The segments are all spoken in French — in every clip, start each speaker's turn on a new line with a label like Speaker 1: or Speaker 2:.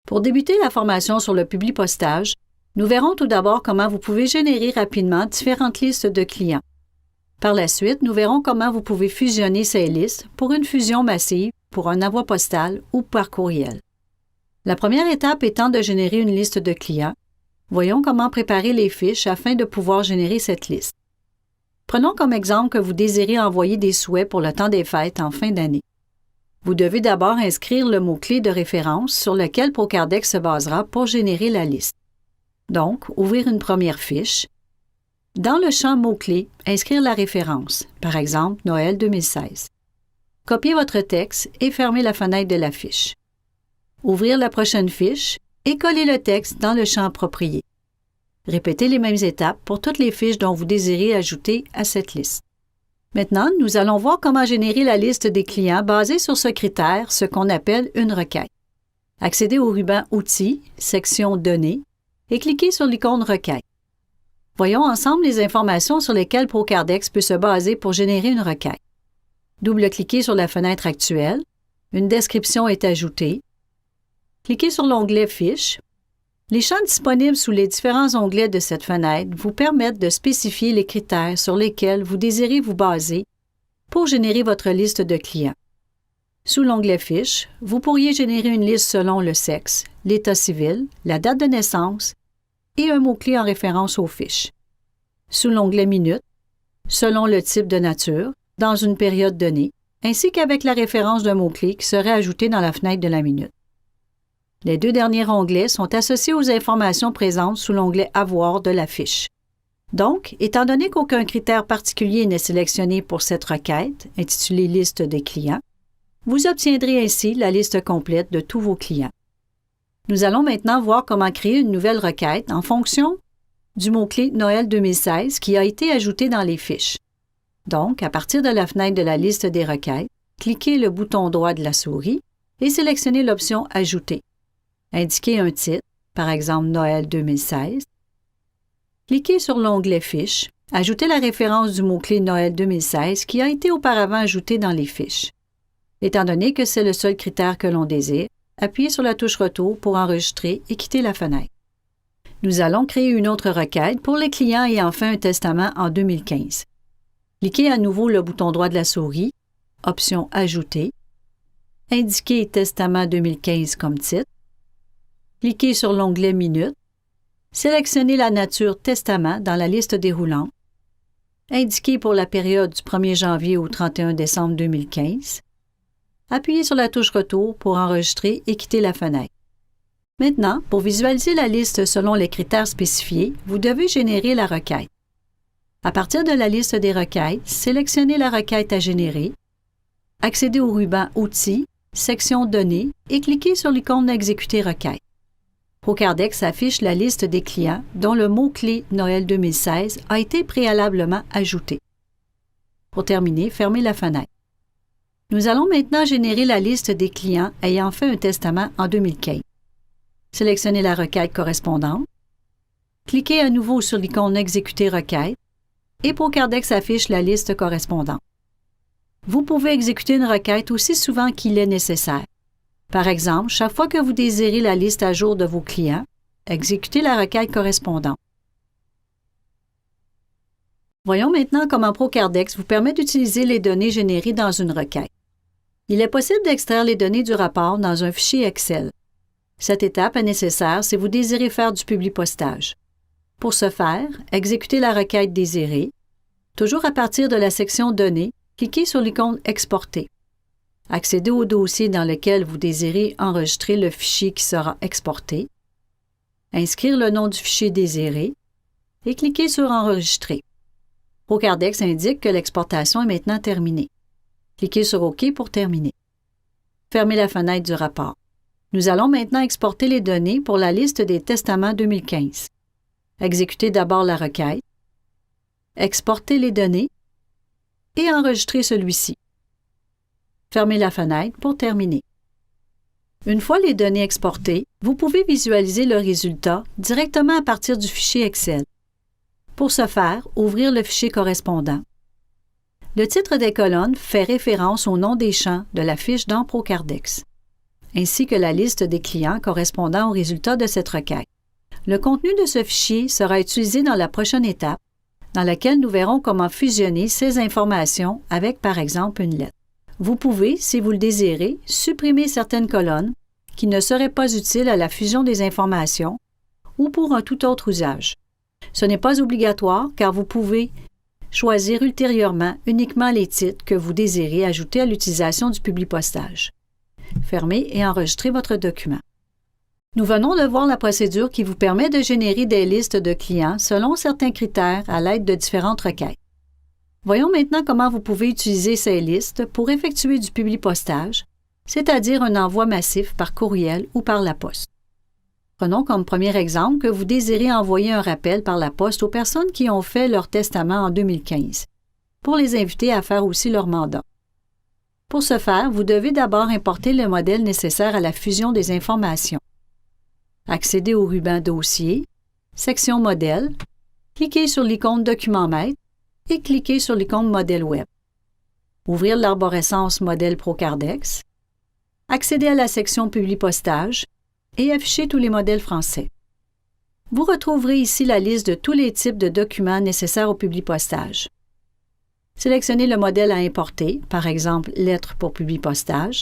Speaker 1: Pour débuter la formation sur le Publipostage, nous verrons tout d'abord comment vous pouvez générer rapidement différentes listes de clients. Par la suite, nous verrons comment vous pouvez fusionner ces listes pour une fusion massive, pour un envoi postal ou par courriel. La première étape étant de générer une liste de clients, voyons comment préparer les fiches afin de pouvoir générer cette liste. Prenons comme exemple que vous désirez envoyer des souhaits pour le temps des fêtes en fin d'année. Vous devez d'abord inscrire le mot-clé de référence sur lequel Procardex se basera pour générer la liste. Donc, ouvrir une première fiche. Dans le champ mots-clés, inscrire la référence, par exemple Noël 2016. Copiez votre texte et fermez la fenêtre de la fiche. Ouvrir la prochaine fiche et coller le texte dans le champ approprié. Répétez les mêmes étapes pour toutes les fiches dont vous désirez ajouter à cette liste. Maintenant, nous allons voir comment générer la liste des clients basée sur ce critère, ce qu'on appelle une requête. Accédez au ruban Outils, section Données, et cliquez sur l'icône Requête. Voyons ensemble les informations sur lesquelles Procardex peut se baser pour générer une requête. Double-cliquez sur la fenêtre actuelle, une description est ajoutée. Cliquez sur l'onglet Fiches. Les champs disponibles sous les différents onglets de cette fenêtre vous permettent de spécifier les critères sur lesquels vous désirez vous baser pour générer votre liste de clients. Sous l'onglet Fiches, vous pourriez générer une liste selon le sexe, l'état civil, la date de naissance et un mot-clé en référence aux fiches. Sous l'onglet Minutes, selon le type de nature, dans une période donnée, ainsi qu'avec la référence d'un mot-clé qui serait ajouté dans la fenêtre de la minute. Les deux derniers onglets sont associés aux informations présentes sous l'onglet Avoir de la fiche. Donc, étant donné qu'aucun critère particulier n'est sélectionné pour cette requête, intitulée Liste des clients, vous obtiendrez ainsi la liste complète de tous vos clients. Nous allons maintenant voir comment créer une nouvelle requête en fonction du mot-clé Noël 2016 qui a été ajouté dans les fiches. Donc, à partir de la fenêtre de la liste des requêtes, cliquez le bouton droit de la souris et sélectionnez l'option Ajouter. Indiquez un titre, par exemple Noël 2016. Cliquez sur l'onglet Fiches. Ajoutez la référence du mot-clé Noël 2016 qui a été auparavant ajouté dans les fiches. Étant donné que c'est le seul critère que l'on désire, appuyez sur la touche Retour pour enregistrer et quitter la fenêtre. Nous allons créer une autre requête pour les clients ayant fait un testament en 2015. Cliquez à nouveau le bouton droit de la souris, option Ajouter. Indiquez Testament 2015 comme titre. Cliquez sur l'onglet Minutes. Sélectionnez la nature Testament dans la liste déroulante. Indiquez pour la période du 1er janvier au 31 décembre 2015. Appuyez sur la touche Retour pour enregistrer et quitter la fenêtre. Maintenant, pour visualiser la liste selon les critères spécifiés, vous devez générer la requête. À partir de la liste des requêtes, sélectionnez la requête à générer, accédez au ruban Outils, section Données et cliquez sur l'icône Exécuter requête. Procardex affiche la liste des clients dont le mot-clé Noël 2016 a été préalablement ajouté. Pour terminer, fermez la fenêtre. Nous allons maintenant générer la liste des clients ayant fait un testament en 2015. Sélectionnez la requête correspondante. Cliquez à nouveau sur l'icône Exécuter requête et Procardex affiche la liste correspondante. Vous pouvez exécuter une requête aussi souvent qu'il est nécessaire. Par exemple, chaque fois que vous désirez la liste à jour de vos clients, exécutez la requête correspondante. Voyons maintenant comment Procardex vous permet d'utiliser les données générées dans une requête. Il est possible d'extraire les données du rapport dans un fichier Excel. Cette étape est nécessaire si vous désirez faire du publipostage. Pour ce faire, exécutez la requête désirée. Toujours à partir de la section Données, cliquez sur l'icône Exporter. Accédez au dossier dans lequel vous désirez enregistrer le fichier qui sera exporté. Inscrire le nom du fichier désiré et cliquez sur Enregistrer. Procardex indique que l'exportation est maintenant terminée. Cliquez sur OK pour terminer. Fermez la fenêtre du rapport. Nous allons maintenant exporter les données pour la liste des testaments 2015. Exécutez d'abord la requête. Exportez les données et enregistrez celui-ci. Fermez la fenêtre pour terminer. Une fois les données exportées, vous pouvez visualiser le résultat directement à partir du fichier Excel. Pour ce faire, ouvrir le fichier correspondant. Le titre des colonnes fait référence au nom des champs de la fiche dans Procardex. ainsi que la liste des clients correspondant aux résultats de cette requête. Le contenu de ce fichier sera utilisé dans la prochaine étape, dans laquelle nous verrons comment fusionner ces informations avec, par exemple, une lettre. Vous pouvez, si vous le désirez, supprimer certaines colonnes qui ne seraient pas utiles à la fusion des informations ou pour un tout autre usage. Ce n'est pas obligatoire car vous pouvez choisir ultérieurement uniquement les titres que vous désirez ajouter à l'utilisation du Publipostage. Fermez et enregistrez votre document. Nous venons de voir la procédure qui vous permet de générer des listes de clients selon certains critères à l'aide de différentes requêtes. Voyons maintenant comment vous pouvez utiliser ces listes pour effectuer du Publipostage, c'est-à-dire un envoi massif par courriel ou par la poste. Prenons comme premier exemple que vous désirez envoyer un rappel par la poste aux personnes qui ont fait leur testament en 2015, pour les inviter à faire aussi leur mandat. Pour ce faire, vous devez d'abord importer le modèle nécessaire à la fusion des informations. Accédez au ruban Dossier, section Modèle, cliquez sur l'icône Document Maître et cliquez sur l'icône Modèle Web. Ouvrir l'arborescence Modèle Procardex, accédez à la section Publipostage et afficher tous les modèles français. Vous retrouverez ici la liste de tous les types de documents nécessaires au Publipostage. Sélectionnez le modèle à importer, par exemple Lettre pour Publipostage.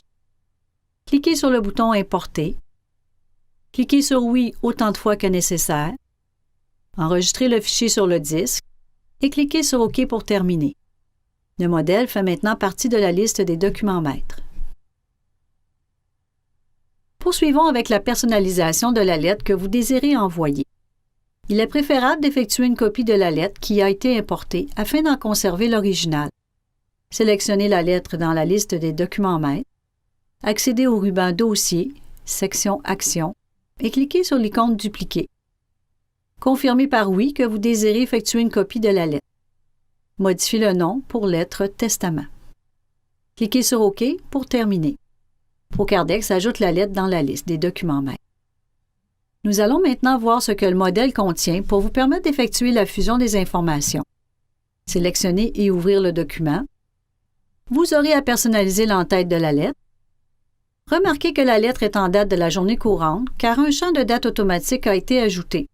Speaker 1: Cliquez sur le bouton Importer. Cliquez sur Oui autant de fois que nécessaire. Enregistrez le fichier sur le disque et cliquez sur OK pour terminer. Le modèle fait maintenant partie de la liste des documents maîtres. Poursuivons avec la personnalisation de la lettre que vous désirez envoyer. Il est préférable d'effectuer une copie de la lettre qui a été importée afin d'en conserver l'original. Sélectionnez la lettre dans la liste des documents maîtres, accédez au ruban Dossier, section Action et cliquez sur l'icône Dupliquer. Confirmez par Oui que vous désirez effectuer une copie de la lettre. Modifiez le nom pour lettre Testament. Cliquez sur OK pour terminer. Procardex ajoute la lettre dans la liste des documents maîtres. Nous allons maintenant voir ce que le modèle contient pour vous permettre d'effectuer la fusion des informations. Sélectionnez et ouvrir le document. Vous aurez à personnaliser l'entête de la lettre. Remarquez que la lettre est en date de la journée courante car un champ de date automatique a été ajouté.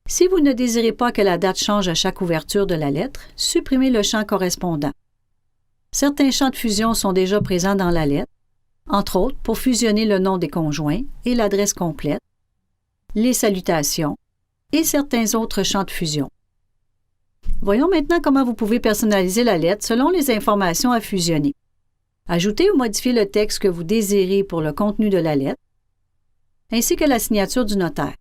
Speaker 1: Si vous ne désirez pas que la date change à chaque ouverture de la lettre, supprimez le champ correspondant. Certains champs de fusion sont déjà présents dans la lettre, entre autres pour fusionner le nom des conjoints et l'adresse complète, les salutations et certains autres champs de fusion. Voyons maintenant comment vous pouvez personnaliser la lettre selon les informations à fusionner. Ajoutez ou modifiez le texte que vous désirez pour le contenu de la lettre, ainsi que la signature du notaire.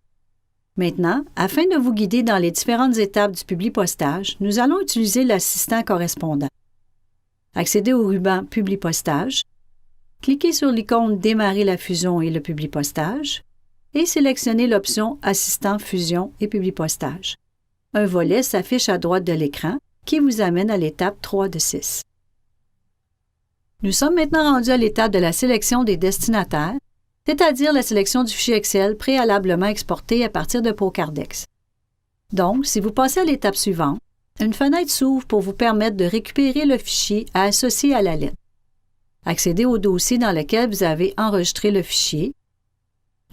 Speaker 1: Maintenant, afin de vous guider dans les différentes étapes du Publipostage, nous allons utiliser l'assistant correspondant. Accédez au ruban Publipostage, cliquez sur l'icône Démarrer la fusion et le Publipostage et sélectionnez l'option Assistant fusion et Publipostage. Un volet s'affiche à droite de l'écran qui vous amène à l'étape 3 de 6. Nous sommes maintenant rendus à l'étape de la sélection des destinataires, c'est-à-dire la sélection du fichier Excel préalablement exporté à partir de Procardex. Donc, si vous passez à l'étape suivante, une fenêtre s'ouvre pour vous permettre de récupérer le fichier à associer à la lettre. Accédez au dossier dans lequel vous avez enregistré le fichier,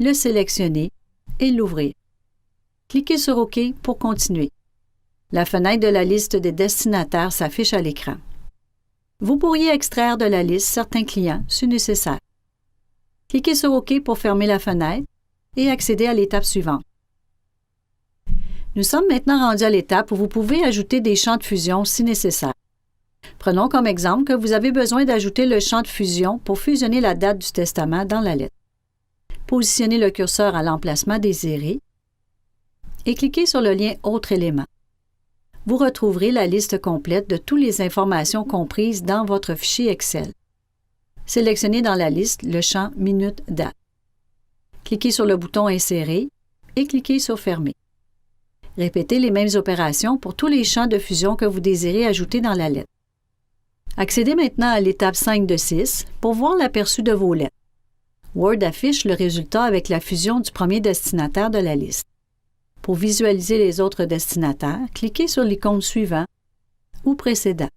Speaker 1: le sélectionnez et l'ouvrez. Cliquez sur OK pour continuer. La fenêtre de la liste des destinataires s'affiche à l'écran. Vous pourriez extraire de la liste certains clients si nécessaire. Cliquez sur OK pour fermer la fenêtre et accéder à l'étape suivante. Nous sommes maintenant rendus à l'étape où vous pouvez ajouter des champs de fusion si nécessaire. Prenons comme exemple que vous avez besoin d'ajouter le champ de fusion pour fusionner la date du testament dans la lettre. Positionnez le curseur à l'emplacement désiré et cliquez sur le lien Autres éléments. Vous retrouverez la liste complète de toutes les informations comprises dans votre fichier Excel. Sélectionnez dans la liste le champ Minute Date. Cliquez sur le bouton Insérer et cliquez sur Fermer. Répétez les mêmes opérations pour tous les champs de fusion que vous désirez ajouter dans la lettre. Accédez maintenant à l'étape 5 de 6 pour voir l'aperçu de vos lettres. Word affiche le résultat avec la fusion du premier destinataire de la liste. Pour visualiser les autres destinataires, cliquez sur l'icône Suivant ou Précédent.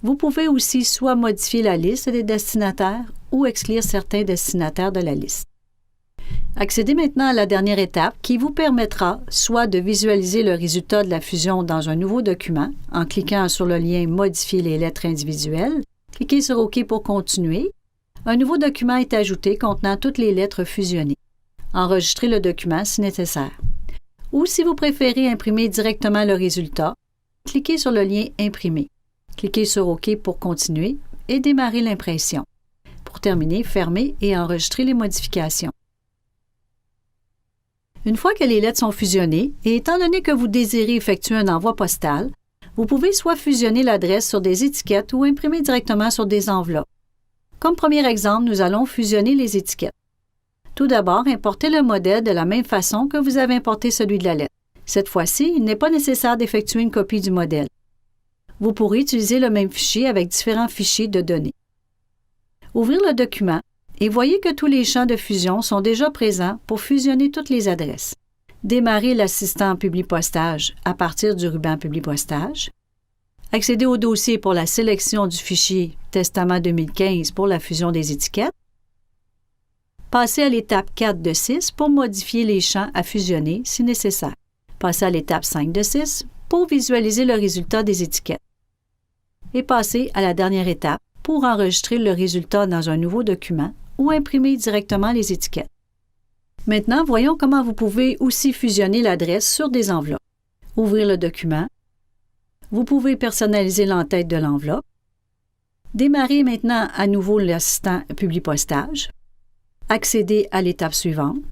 Speaker 1: Vous pouvez aussi soit modifier la liste des destinataires ou exclure certains destinataires de la liste. Accédez maintenant à la dernière étape qui vous permettra soit de visualiser le résultat de la fusion dans un nouveau document en cliquant sur le lien « Modifier les lettres individuelles », cliquez sur « OK » pour continuer. Un nouveau document est ajouté contenant toutes les lettres fusionnées. Enregistrez le document si nécessaire. Ou si vous préférez imprimer directement le résultat, cliquez sur le lien « Imprimer ». Cliquez sur « OK » pour continuer et démarrer l'impression. Pour terminer, fermez et enregistrez les modifications. Une fois que les lettres sont fusionnées, et étant donné que vous désirez effectuer un envoi postal, vous pouvez soit fusionner l'adresse sur des étiquettes ou imprimer directement sur des enveloppes. Comme premier exemple, nous allons fusionner les étiquettes. Tout d'abord, importez le modèle de la même façon que vous avez importé celui de la lettre. Cette fois-ci, il n'est pas nécessaire d'effectuer une copie du modèle. Vous pourrez utiliser le même fichier avec différents fichiers de données. Ouvrir le document et voyez que tous les champs de fusion sont déjà présents pour fusionner toutes les adresses. Démarrez l'assistant Publipostage à partir du ruban Publipostage. Accédez au dossier pour la sélection du fichier Testament 2015 pour la fusion des étiquettes. Passez à l'étape 4 de 6 pour modifier les champs à fusionner si nécessaire. Passez à l'étape 5 de 6 pour visualiser le résultat des étiquettes. Et passez à la dernière étape pour enregistrer le résultat dans un nouveau document ou imprimer directement les étiquettes. Maintenant, voyons comment vous pouvez aussi fusionner l'adresse sur des enveloppes. Ouvrir le document. Vous pouvez personnaliser l'entête de l'enveloppe. Démarrer maintenant à nouveau l'assistant Publipostage. Accéder à l'étape suivante.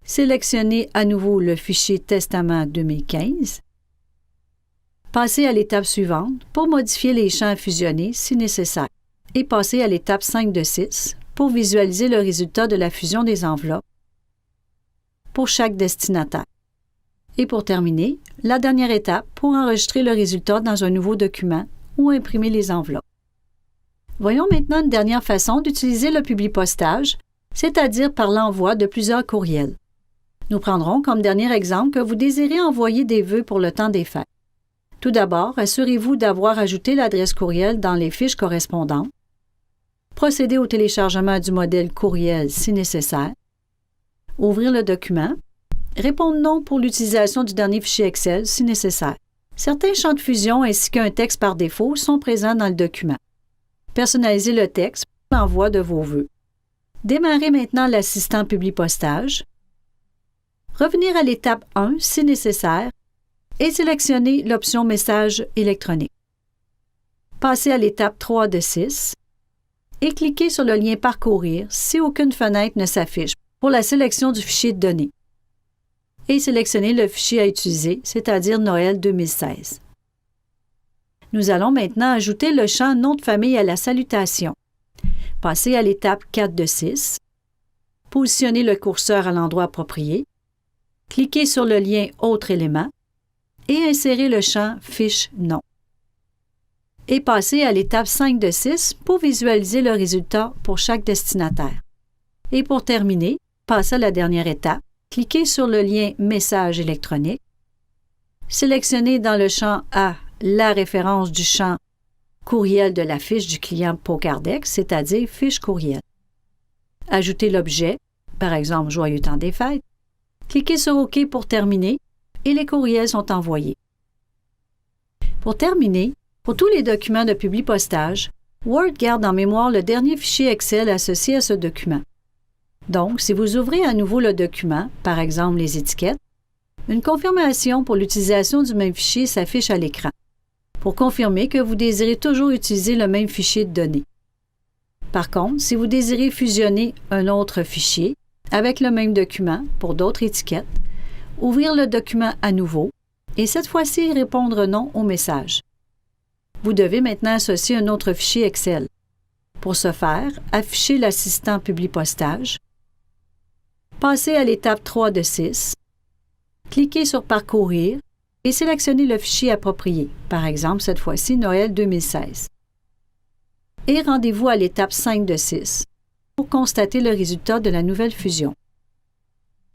Speaker 1: Sélectionnez à nouveau le fichier Testament 2015. Passez à l'étape suivante pour modifier les champs à fusionner si nécessaire et passez à l'étape 5 de 6 pour visualiser le résultat de la fusion des enveloppes pour chaque destinataire. Et pour terminer, la dernière étape pour enregistrer le résultat dans un nouveau document ou imprimer les enveloppes. Voyons maintenant une dernière façon d'utiliser le Publipostage, c'est-à-dire par l'envoi de plusieurs courriels. Nous prendrons comme dernier exemple que vous désirez envoyer des vœux pour le temps des fêtes. Tout d'abord, assurez-vous d'avoir ajouté l'adresse courriel dans les fiches correspondantes. Procédez au téléchargement du modèle courriel si nécessaire. Ouvrir le document. Répondre non pour l'utilisation du dernier fichier Excel si nécessaire. Certains champs de fusion ainsi qu'un texte par défaut sont présents dans le document. Personnalisez le texte pour l'envoi de vos vœux. Démarrez maintenant l'assistant Publipostage. Revenir à l'étape 1 si nécessaire et sélectionnez l'option Message électronique. Passez à l'étape 3 de 6 et cliquez sur le lien Parcourir si aucune fenêtre ne s'affiche pour la sélection du fichier de données. Et sélectionnez le fichier à utiliser, c'est-à-dire Noël 2016. Nous allons maintenant ajouter le champ Nom de famille à la salutation. Passez à l'étape 4 de 6. Positionnez le curseur à l'endroit approprié. Cliquez sur le lien Autres éléments et insérez le champ Fiche Nom. Et passez à l'étape 5 de 6 pour visualiser le résultat pour chaque destinataire. Et pour terminer, passez à la dernière étape. Cliquez sur le lien Message électronique. Sélectionnez dans le champ A la référence du champ Courriel de la fiche du client Pocardex, c'est-à-dire Fiche courriel. Ajoutez l'objet, par exemple Joyeux temps des fêtes. Cliquez sur OK pour terminer et les courriels sont envoyés. Pour terminer, pour tous les documents de Publipostage, Word garde en mémoire le dernier fichier Excel associé à ce document. Donc, si vous ouvrez à nouveau le document, par exemple les étiquettes, une confirmation pour l'utilisation du même fichier s'affiche à l'écran, pour confirmer que vous désirez toujours utiliser le même fichier de données. Par contre, si vous désirez fusionner un autre fichier avec le même document pour d'autres étiquettes, ouvrir le document à nouveau et cette fois-ci répondre non au message. Vous devez maintenant associer un autre fichier Excel. Pour ce faire, affichez l'assistant Publipostage. Passez à l'étape 3 de 6. Cliquez sur Parcourir et sélectionnez le fichier approprié, par exemple cette fois-ci Noël 2016. Et rendez-vous à l'étape 5 de 6 pour constater le résultat de la nouvelle fusion.